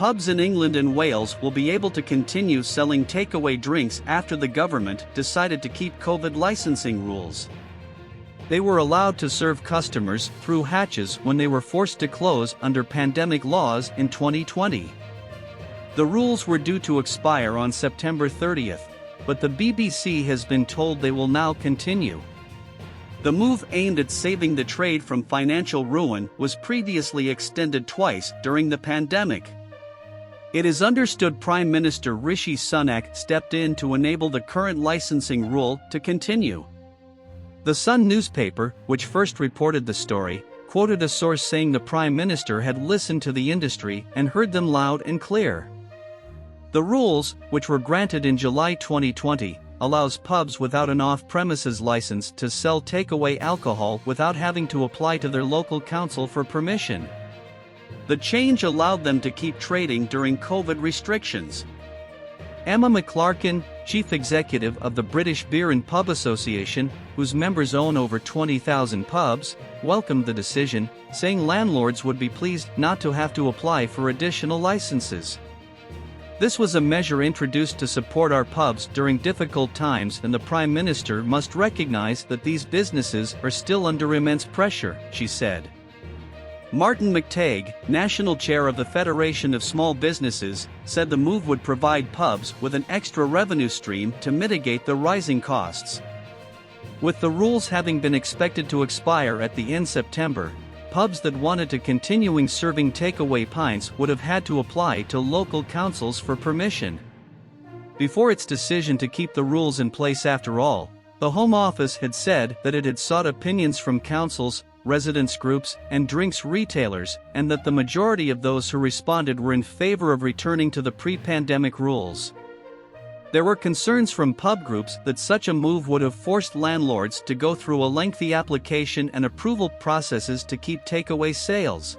Pubs in England and Wales will be able to continue selling takeaway drinks after the government decided to keep COVID licensing rules. They were allowed to serve customers through hatches when they were forced to close under pandemic laws in 2020. The rules were due to expire on September 30th, but the BBC has been told they will now continue. The move aimed at saving the trade from financial ruin was previously extended twice during the pandemic. It is understood Prime Minister Rishi Sunak stepped in to enable the current licensing rule to continue. The Sun newspaper, which first reported the story, quoted a source saying the Prime Minister had listened to the industry and heard them loud and clear. The rules, which were granted in July 2020, allows pubs without an off-premises license to sell takeaway alcohol without having to apply to their local council for permission. The change allowed them to keep trading during COVID restrictions. Emma McClarkin, chief executive of the British Beer and Pub Association, whose members own over 20,000 pubs, welcomed the decision, saying landlords would be pleased not to have to apply for additional licenses. This was a measure introduced to support our pubs during difficult times, and the Prime Minister must recognize that these businesses are still under immense pressure, she said. Martin McTague, national chair of the Federation of Small Businesses, said the move would provide pubs with an extra revenue stream to mitigate the rising costs. With the rules having been expected to expire at the end of September, pubs that wanted to continuing serving takeaway pints would have had to apply to local councils for permission. Before its decision to keep the rules in place after all, the Home Office had said that it had sought opinions from councils, residents groups, and drinks retailers, and that the majority of those who responded were in favor of returning to the pre-pandemic rules. There were concerns from pub groups that such a move would have forced landlords to go through a lengthy application and approval processes to keep takeaway sales.